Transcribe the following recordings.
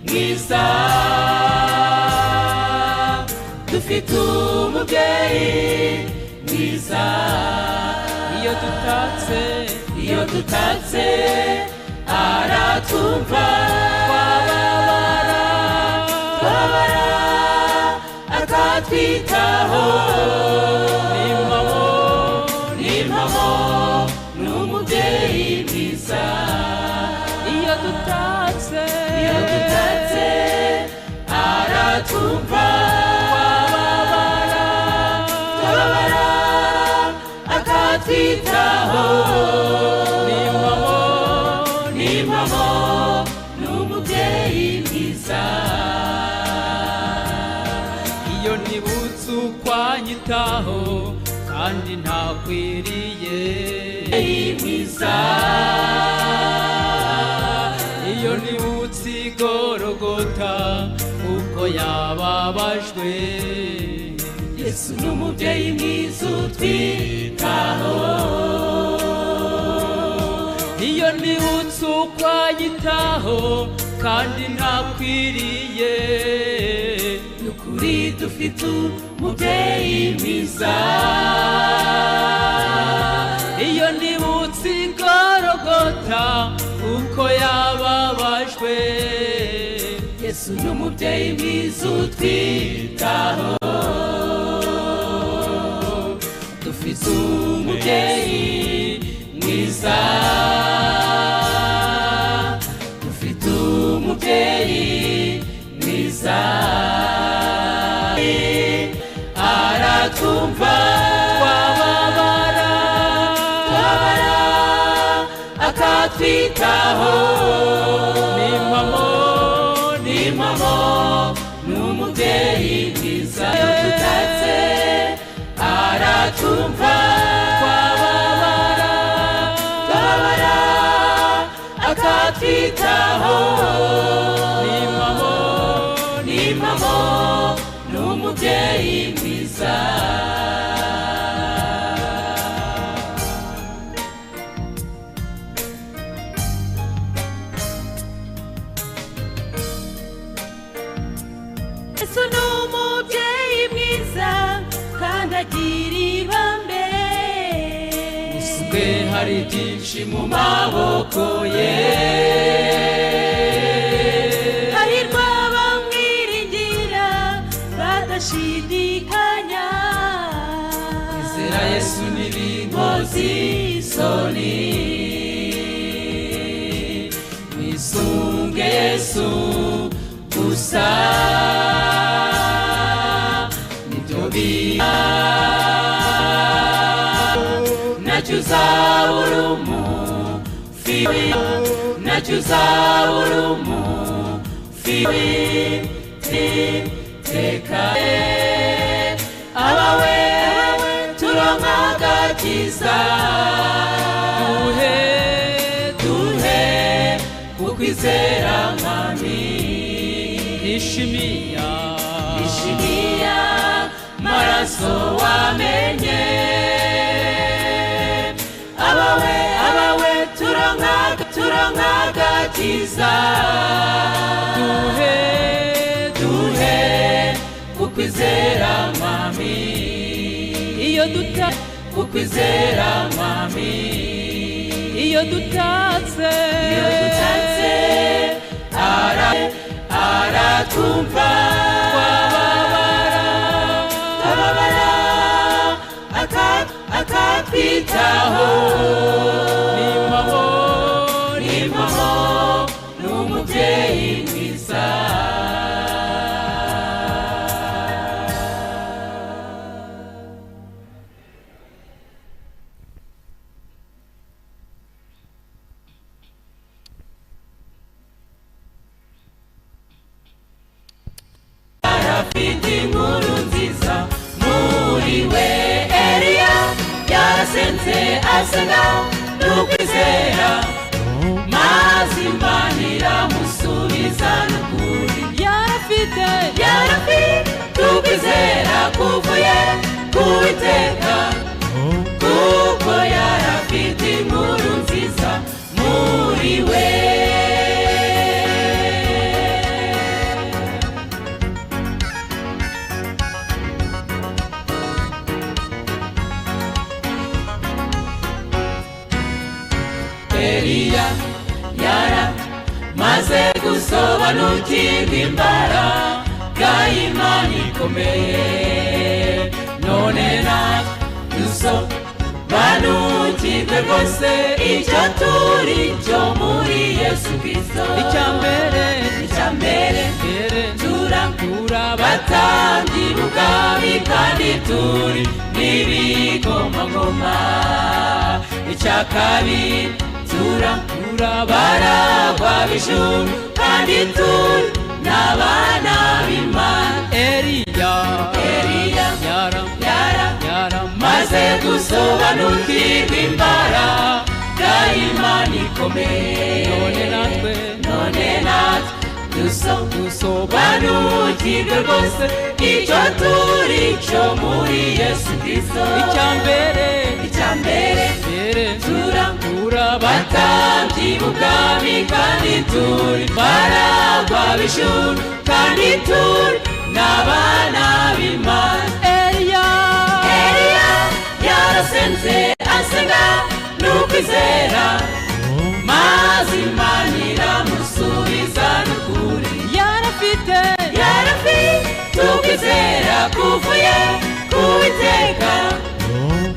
mwiza dufite umubyeyi mwiza iyo dutatse aratumva twabara akatwitaho n'impamo n'umubyeyi mwiza iyo dutatse aratumva twabara akatwitaho n'impamo n'umubyeyi mwiza iyo nibutse ukwanyitaho kandi ntakwiriye mwiza iyo nibutse igorogota uko yababajwe Yesu n'umubyeyi mwiza utwitaho iyo nibutse ukwanyitaho kandi ntakwiriye nukuri dufite umubyeyi mwiza iyo nibutse igorogota uko yababajwe Yesu n'umubyeyi mwiza utwitaho dufite umubyeyi mwiza dufite umubyeyi mwiza aratumva twabara akatwitaho n'impamo n'umubyeyi mwiza iyo dutatse aratumva twabara akatwitaho n'impamo n'umubyeyi mwiza Yesu n'umubyeyi mwiza kandi agira ibambe Yesu hari byinshi mu maboko ye hahirwa abamwiringira badashidikanya kwizera Yesu n'ibinkozi isoni mwisunge Yesu gusa nibyo nacyo uzabura umufiwe nacyo uzabura umufiwe teka abawe turonka agakiza duhe kukwizera mwami ishimiya maraso wamenye abawe turonka agakiza duhe kukwizera mwami kukwizera mwami iyo dutatse aratumva twabara akatwitaho n'impamo n'umubyeyi mwiza arafite inkuru nziza muri we Eliya yarasenze asenga n'ukwizera maze Imana iramusubiza n'ukuri yarafite ukwizera kuvuye k'Uwiteka kuko yarafite inkuru nziza muri we dusobanukirwe imbaraga y'Imana ikomeye. None natwe dusobanukirwe rwose icyo turi cyo muri Yesu Kristo. Icyambere turabatambyi b'ubwami kandi turi n'ibikomangoma. Icyakabiri turabaragwa b'ijuru kandi turi n'abana b'Imana. Eliya maze gusobanukirwa imbaraga y'Imana ikomeye. None natwe dusobanukirwe rwose icyo turi cyo muri Yesu Kristo. Icyambere turabatambyi b'ubwami kandi turi baragwa b'ijuru kandi turi n'abana b'Imana. Eliya yarasenze asenga n'ukwizera maze Imana iramusubiza n'ukuri. Yarafite ukwizera kuvuye ku Uwiteka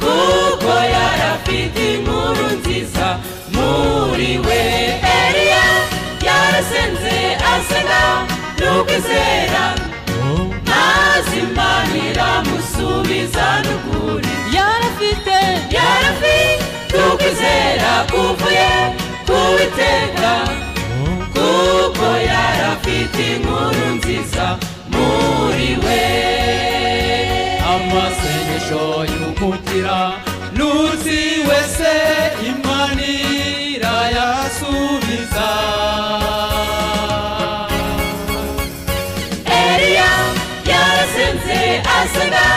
kuko yarafite inkuru nziza muri we. Eliya yarasenze asenga n'ukwizera maze Imana iramusubiza n'ukuri. Yarafite ukwizera kuvuye ku Uwiteka kuko yarafite inkuru nziza muri we. Amasengesho y'umukiranutsi wese Imana irayasubiza. Eliya yarasenze asenga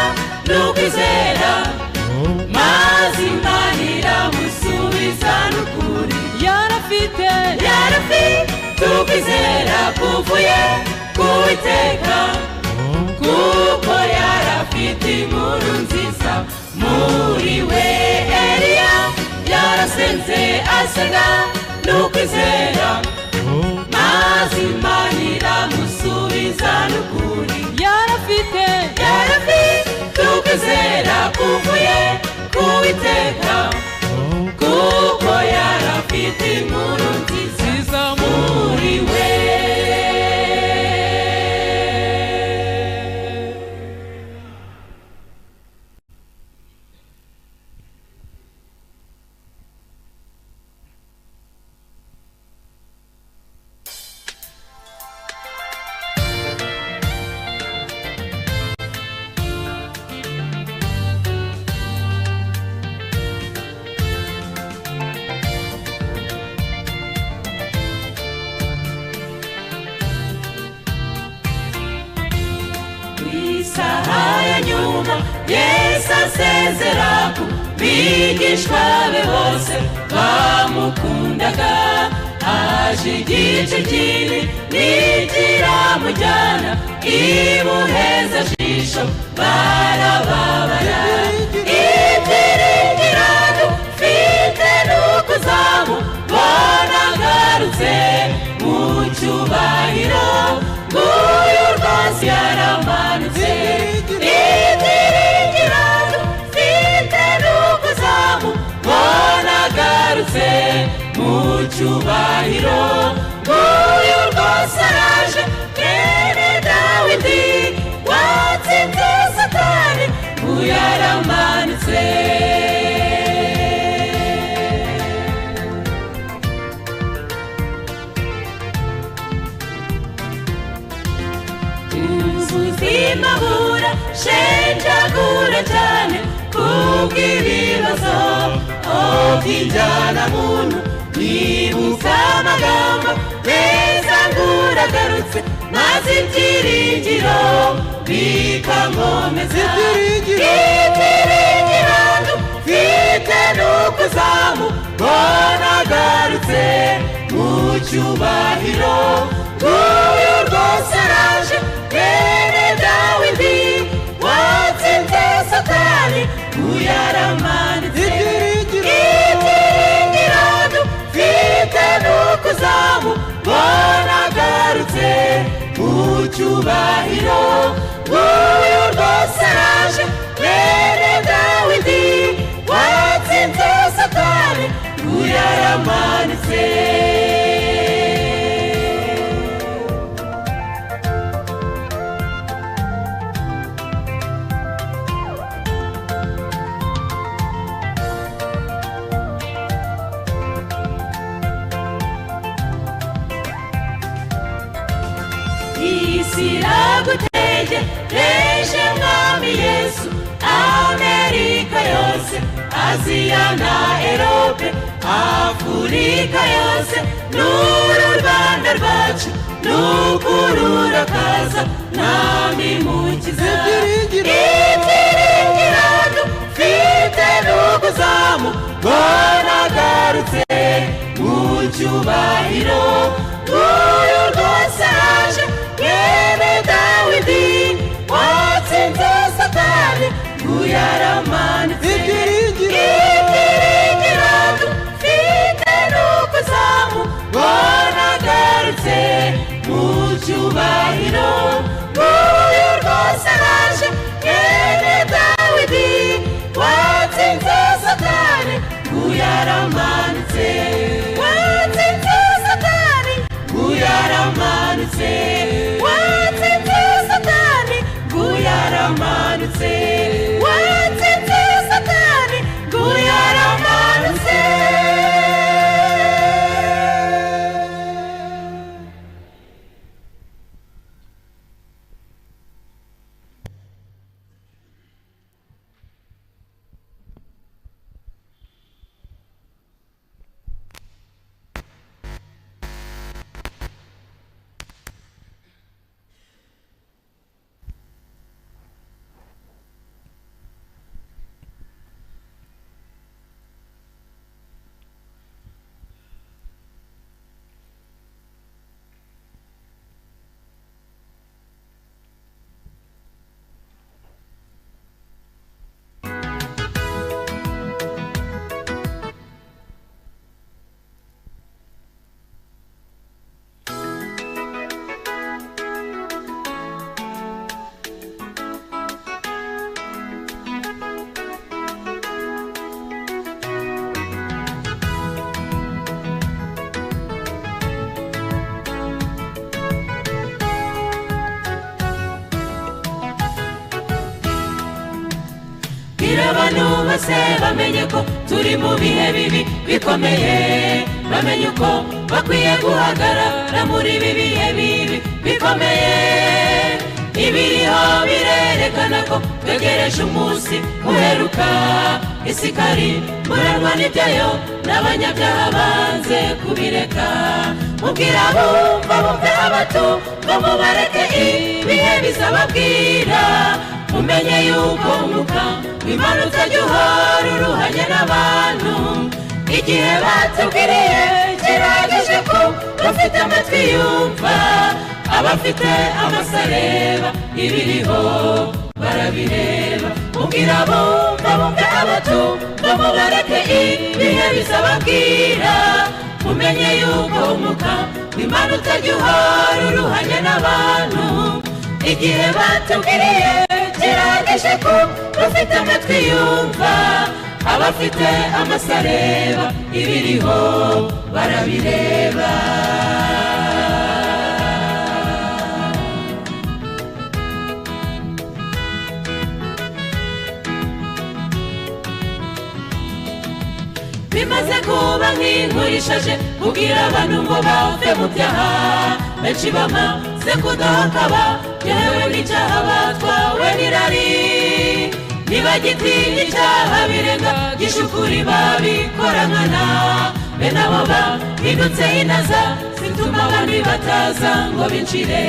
n'ukwizera maze Imana iramusubiza n'ukuri. Yarafite ukwizera kuvuye ku Uwiteka kuko yarafite inkuru nziza muri we. Eliya yarasenze asenga n'ukwizera maze Imana iramusubiza n'ukuri. Yarafite ukwizera kuvuye ku Uwiteka kuko yarafite inkuru nziza muri we. Yesu asezera ku bigishwa be bose bamukundaga. Haje igice kinini kiramujyana imuheza jisho barababara. Ibyiringiro dufite n'ukuzamubona agarutse mu cyubahiro. Nguyu rwose yaramanutse. Mu cyubahiro nguyu rwose araje. Mwene Dawidi watsinze Satani nguyu yaramanutse. Ubuzima burashenjagura cyane kubw'ibibazo by'injyana muntu. Nibutsa amagambo meza nguragarutse maze ibyiringiro bikankomeza. Ibyiringiro dufite n'ukuzamubona agarutse mu cyubahiro. Nguyu rwose araje. Mwene Dawidi watsinze Satani nguyu yaramanutse. Ibyiringiro dufite n'ukuzamubona agarutse cyubahiro nguyu rwose araje mwene Dawidi watsinze Satani nguyu aramanitse iragutegereje mwami Yesu Amerika yose Aziya na Erope Afurika yose n'uru Rwanda rwacu n'ukurura kaza nami mukiza ibyiringiro dufite n'ukuzamu bonagarutse mu cyubahiro nguyu rwose araje mwene Dawidi watsinze Satani nguyu aramanitse ibyiringiro dufite n'ukuzamu bonagarutse mu cyubahiro nguyu rwose araje mwene Dawidi watsinze Satani nguyu aramanitse watsinze Satani nguyu aramanitse watsinze Satani nguyu aramanitse watsinze Satani nguyu aramanitse abantu bose bamenye ko turi mu bihe bibi bikomeye bamenye ko bakwiye guhagarara muri ibi bihe bibi bikomeye ibiriho birerekana ko twegereje umunsi uheruka isi kari muranwa n'ibyayo n'abanyabyaha banze kubireka mubwira bumva bumve abatumva mubareke ibihe bizababwira mumenye yuko umwuka w'Imana utajya uhora uruhanya n'abantu igihe batubwiriye kirageze ko bafite amatwi yumva abafite amaso areba ibiriho barabireba mubwira bumva bumve abatumva mubareke ibihe bizababwira mumenye yuko umwuka w'Imana utajya uhora uruhanya n'abantu igihe batubwiriye kirageze ko bafite amatwi yumva abafite amaso areba ibiriho barabireba bimaze kuba nk'inkuru ishaje kubwira abantu ngo bave mu byaha benshi bamaze kudahakaba yewe n'icyaha batwawe n'irari ntibagitinya icyaha birenga gishukuri babikorankana bene abo bahindutse inaza zituma abandi bataza ngo binjire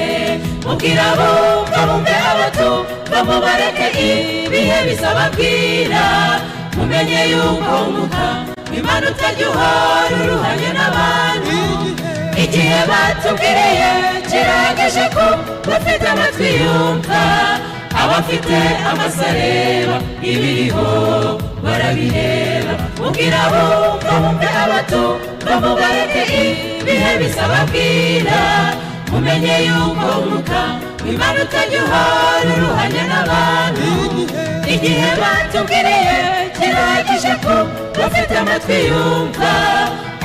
mubwira bumva bumve abatumva mubareke ibihe bizababwira mumenye yuko umwuka w'Imana utajya uhora uruhanya n'abantu igihe batubwiriye kirageze ko bafite amatwi yumva abafite amaso areba ibiriho barabireba mubwira bumva bumve abatumva mubareke ibihe bizababwira mumenye yuko umwuka w'Imana utajya uhora uruhanya n'abantu igihe batubwiriye kirahagije ko bafite amatwi yumva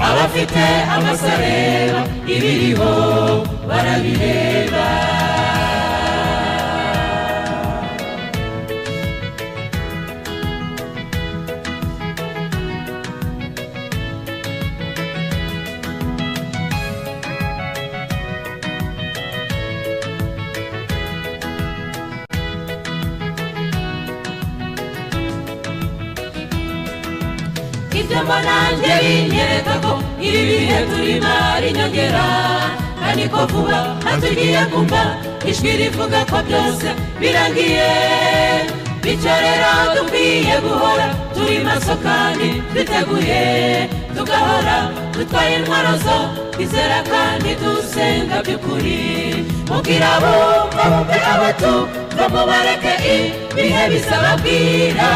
abafite amaso areba ibiriho barabireba nanjye binyereka ko ibi bihe turimo ari inyongera kandi ko vuba hatugiye kumva ijwi rivuga ko byose birangiye bityo rero dukwiye guhora turi maso kandi twiteguye tugahora dutwaye intwaro zo kwizera kandi dusenga by'ukuri mubwira bumva bumve abatumva mubareke ibihe bizababwira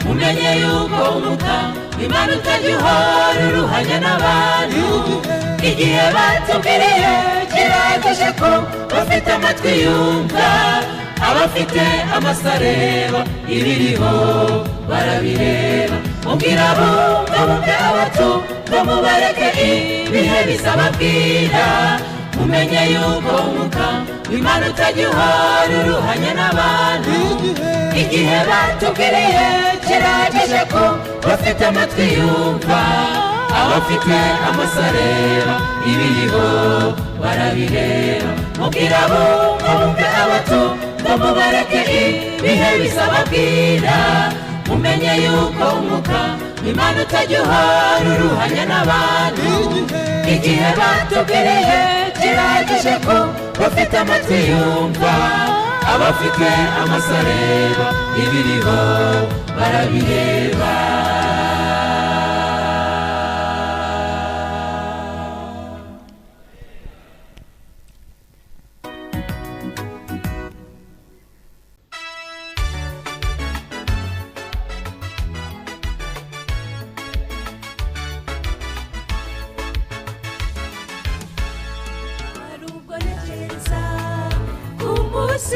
mumenye yuko umwuka w'Imana utajya uhora uruhanya n'abantu igihe batubwiriye kirahagije ko bafite amatwi yumva abafite amaso areba ibiriho barabireba mubwira bumva bumve abatumva mubareke ibihe bizababwira mumenye yuko umwuka w'Imana utajya uhora uruhanya n'abantu igihe batubwiriye kirahagije ko bafite amatwi yumva abafite amaso areba ibiriho barabireba mubwira bumva bumve abatumva mubareke ibihe bizababwira mumenye yuko umwuka w'Imana utajya uhora uruhanya n'abantu igihe batubwiriye kirahagije ko bafite amatwi yumva abafite amaso areba ibiriho barabireba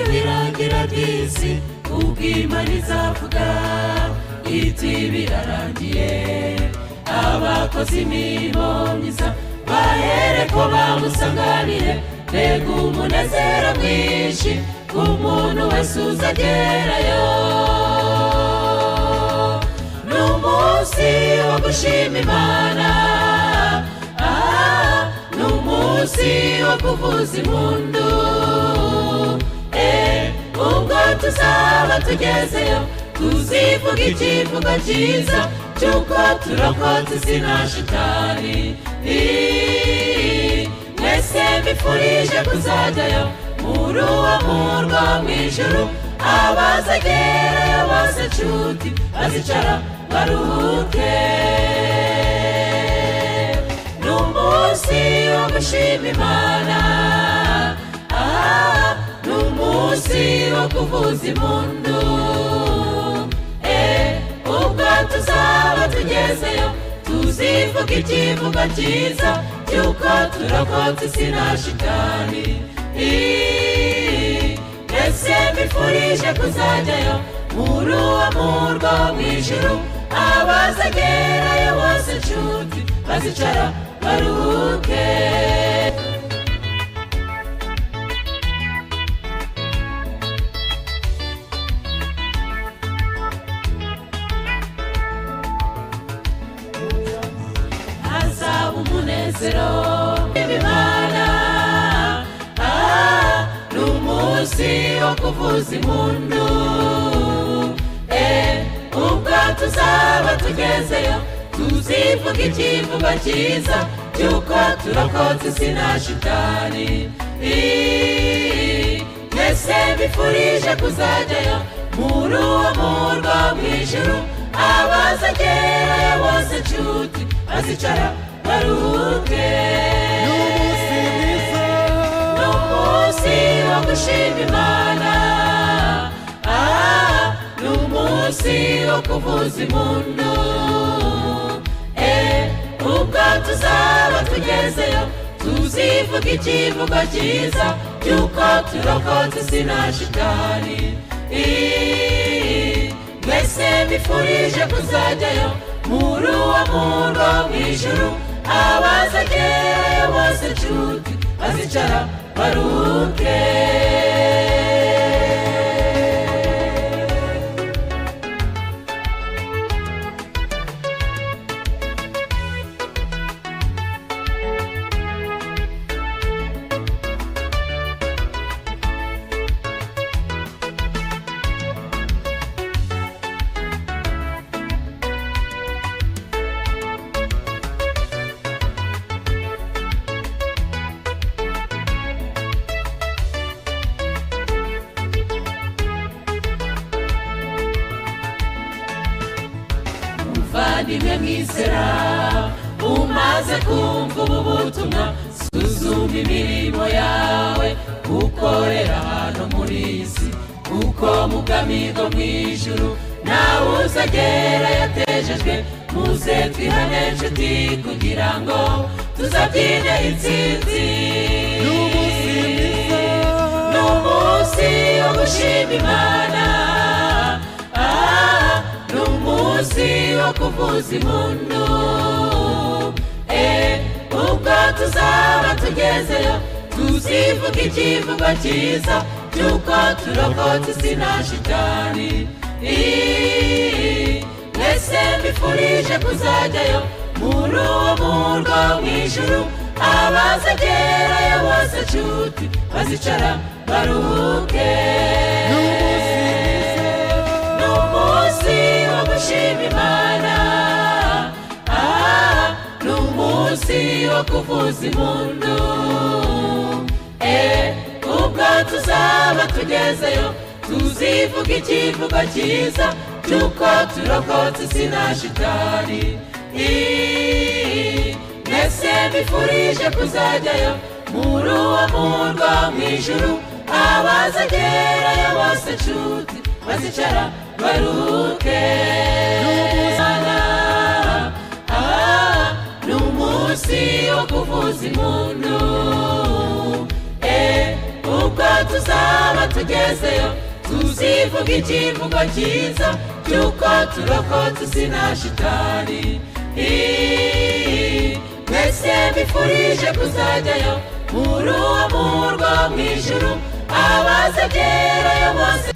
birangira by'isi ubw'Imana izavuga iti birarangiye abakoze imirimo myiza bahereko bamusanganire mbega umunezero mwinshi umuntu wese uzagerayo n'umunsi wo gushima Imana n'umunsi wo kuvuza impundu ubwo tuzaba tugezeyo tuzivuga ikivugo cyiza cy'uko turokotse isi na shitani mwese mbifurije kuzajyayo muri uwo murwa mw'ijuru abazagerayo bose nshuti bazicara baruhuke n'umunsi wo gushima Imana n'umunsi wo kuvuza impundu ubwo tuzaba tugezeyo tuzivuga ikivugo cyiza cy'uko turokotse isi na shitani mwese mbifurije kuzajyayo muri uwo murwa mw'ijuru abazagerayo bose nshuti bazicara baruhuke Imana n'umunsi wo kuvuza impundu ubwo tuzaba tugezeyo tuzivuga ikivugo cyiza cy'uko turokotse isi na shitani mwese mbifurije kuzajyayo muri uwo murwa mw'ijuru abazagerayo bose nshuti bazicara baruhuke n'umunsi wo gushima Imana n'umunsi wo kuvuza impundu ubwo tuzaba tugezeyo tuzivuga ikivugo cyiza cy'uko turokotse isi na shitani. Mwese mbifurije kuzajyayo muri uwo murwa w'ijuru, abazagerayo bose nshuti bazicara baruhuke. Muvandimwe mwizera, umaze kumva ubu butumwa, suzuma imirimo yawe ukorera hano muri iyi si, kuko mu bwami bwo mw'ijuru nawe uzagera yatejejwe. Muze twihane nshuti kugira ngo tuzabyine intsinzi. N'umunsi wo gushima Imana, n'umunsi wo kuvuza impundu. Ubwo tuzaba tugezeyo, tuzivuga ikivugo cyiza cy'uko turokotse isi na shitani. Mwese mbifurije kuzajyayo muri uwo murwa w'ijuru, abazagerayo bose nshuti bazicara baruhuke. N'umunsi wo gushima Imana, n'umunsi wo kuvuza impundu. Ubwo tuzaba tugezeyo, tuzivuga ikivugo cyiza cy'uko turokotse isi na shitani. Mwese mbifurije kuzajyayo muri uwo murwa w'ijuru, abazagerayo bose nshuti bazicara baruhuke. N'umunsi wo kuvuza impundu. Ubwo tuzaba tugezeyo, tuzivuga ikivugo cyiza cy'uko turokotse isi na shitani. Mwese mbifurije kuzajyayo muri uwo murwa w'ijuru, abazagerayo bose